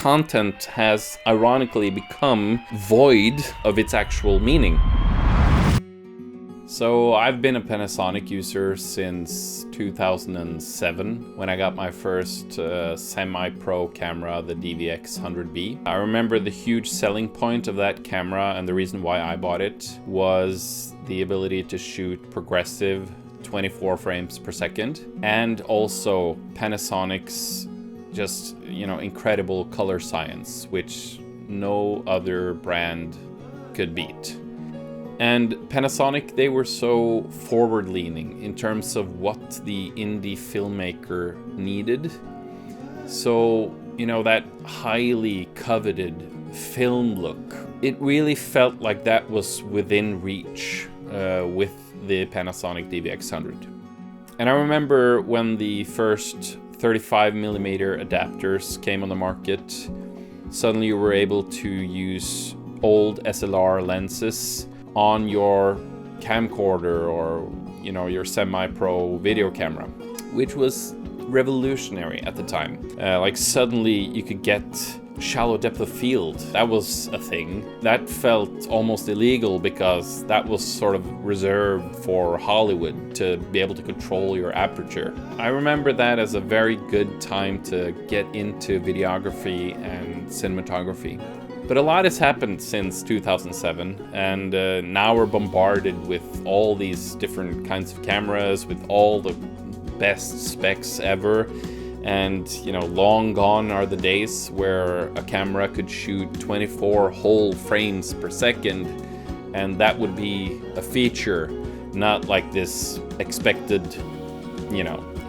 content has ironically become void of its actual meaning. So I've been a Panasonic user since 2007 when I got my first semi-pro camera, the DVX100. I remember the huge selling point of that camera, and the reason why I bought it was the ability to shoot progressive 24 frames per second, and also Panasonic's just, incredible color science, which no other brand could beat. And Panasonic, they were so forward-leaning in terms of what the indie filmmaker needed. So, that highly coveted film look, it really felt like that was within reach with the Panasonic DVX100. And I remember when the first 35mm adapters came on the market, suddenly you were able to use old SLR lenses on your camcorder or your semi-pro video camera, which was revolutionary at the time. Like suddenly you could get shallow depth of field. That was a thing. That felt almost illegal because that was sort of reserved for Hollywood to be able to control your aperture. I remember that as a very good time to get into videography and cinematography. But a lot has happened since 2007, and now we're bombarded with all these different kinds of cameras with all the best specs ever. And, long gone are the days where a camera could shoot 24 whole frames per second, and that would be a feature, not like this expected,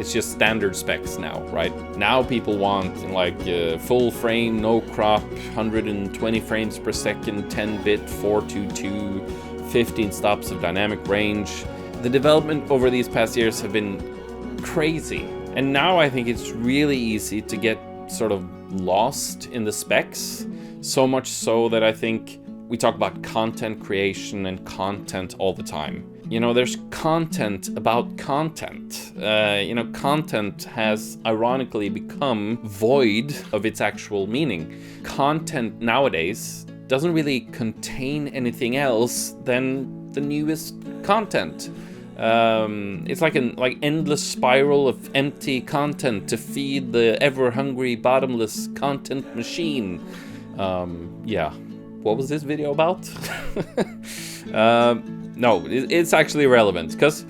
it's just standard specs now, right? Now people want full frame, no crop, 120 frames per second, 10-bit, 422, 15 stops of dynamic range. The development over these past years have been crazy. And now I think it's really easy to get sort of lost in the specs. So much so that I think we talk about content creation and content all the time. There's content about content. Content has ironically become void of its actual meaning. Content nowadays doesn't really contain anything else than the newest content. It's like an endless spiral of empty content to feed the ever-hungry, bottomless content machine. What was this video about? No, it's actually relevant because,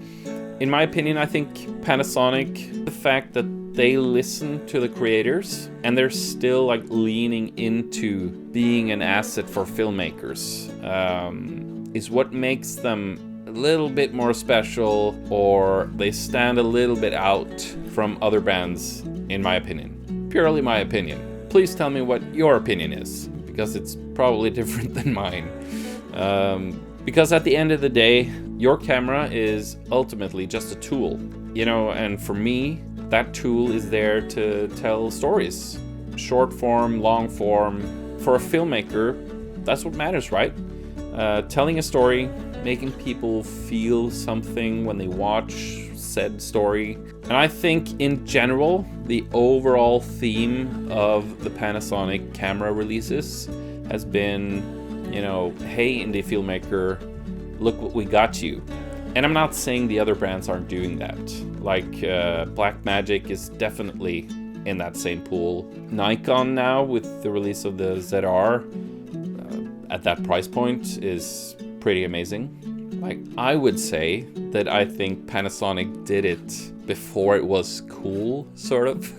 in my opinion, I think Panasonic, the fact that they listen to the creators and they're still leaning into being an asset for filmmakers, is what makes them a little bit more special, or they stand a little bit out from other bands, in my opinion. Purely my opinion. Please tell me what your opinion is, because it's probably different than mine. Because at the end of the day, your camera is ultimately just a tool, and for me, that tool is there to tell stories. Short form, long form. For a filmmaker, that's what matters, right? Telling a story, making people feel something when they watch said story. And I think in general, the overall theme of the Panasonic camera releases has been, hey, indie filmmaker, look what we got you. And I'm not saying the other brands aren't doing that. Blackmagic is definitely in that same pool. Nikon now, with the release of the ZR at that price point, is pretty amazing. I would say that I think Panasonic did it before it was cool, sort of.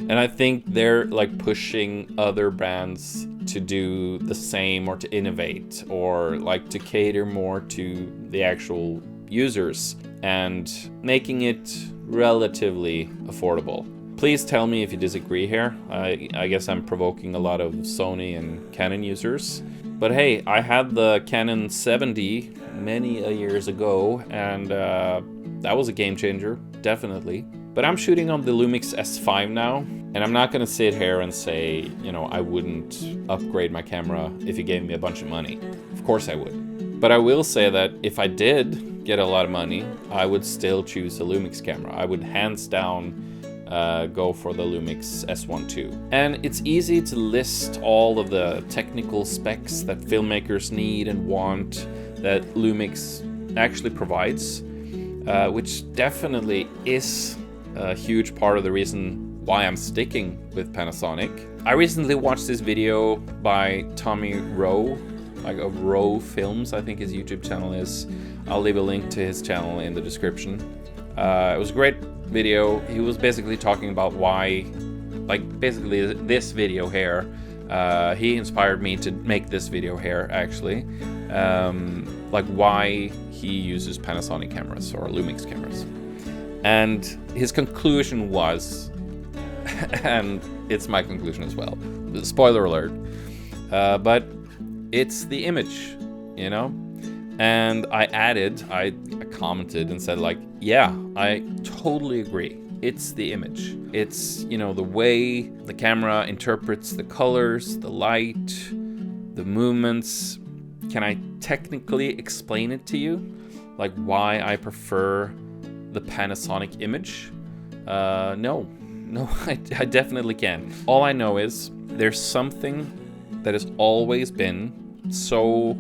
And I think they're pushing other brands to do the same, or to innovate, or to cater more to the actual users and making it relatively affordable. Please tell me if you disagree here. I guess I'm provoking a lot of Sony and Canon users. But hey, I had the Canon 7D many years ago, and that was a game changer, definitely. But I'm shooting on the Lumix S5 now, and I'm not gonna sit here and say, I wouldn't upgrade my camera if you gave me a bunch of money. Of course I would. But I will say that if I did get a lot of money, I would still choose a Lumix camera. I would hands down go for the Lumix S1 II. And it's easy to list all of the technical specs that filmmakers need and want that Lumix actually provides, which definitely is a huge part of the reason why I'm sticking with Panasonic. I recently watched this video by Tommy Rowe, like of Rowe Films, I think his YouTube channel is. I'll leave a link to his channel in the description. It was a great video. He was basically talking about why, like basically this video here, he inspired me to make this video here actually, like why he uses Panasonic cameras or Lumix cameras. And his conclusion was, and it's my conclusion as well, spoiler alert, but it's the image, you know? And I commented and said like, yeah, I totally agree. It's the image. It's, you know, the way the camera interprets the colors, the light, the movements. Can I technically explain it to you? Like why I prefer the Panasonic image? No, I definitely can. All I know is there's something that has always been so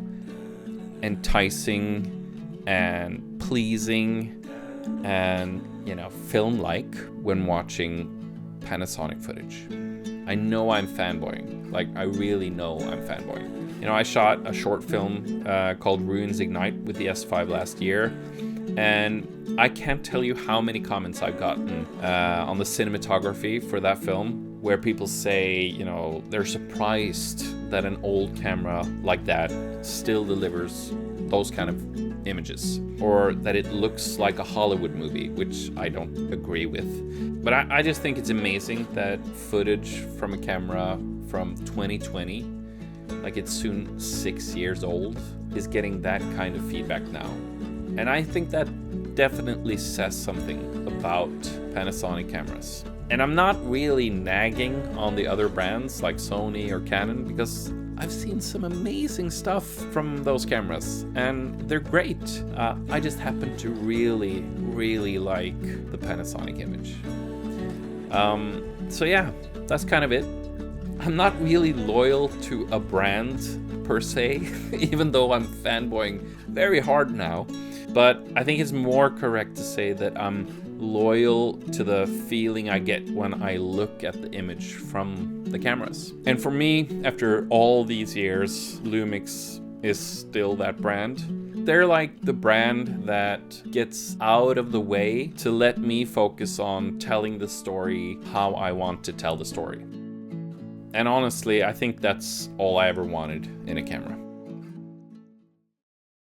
enticing and pleasing and, you know, film-like when watching Panasonic footage. I know I'm fanboying. Like, I really know I'm fanboying. You know, I shot a short film called Ruins Ignite with the S5 last year, and I can't tell you how many comments I've gotten on the cinematography for that film, where people say, you know, they're surprised that an old camera like that still delivers those kind of images, or that it looks like a Hollywood movie, which I don't agree with. But I just think it's amazing that footage from a camera from 2020, like it's soon 6 years old, is getting that kind of feedback now. And I think that definitely says something about Panasonic cameras. And I'm not really nagging on the other brands like Sony or Canon, because I've seen some amazing stuff from those cameras and they're great. I just happen to really, really like the Panasonic image. So yeah, that's kind of it. I'm not really loyal to a brand per se, even though I'm fanboying very hard now. But I think it's more correct to say that I'm loyal to the feeling I get when I look at the image from the cameras. And for me, after all these years, Lumix is still that brand. They're like the brand that gets out of the way to let me focus on telling the story how I want to tell the story. And honestly, I think that's all I ever wanted in a camera.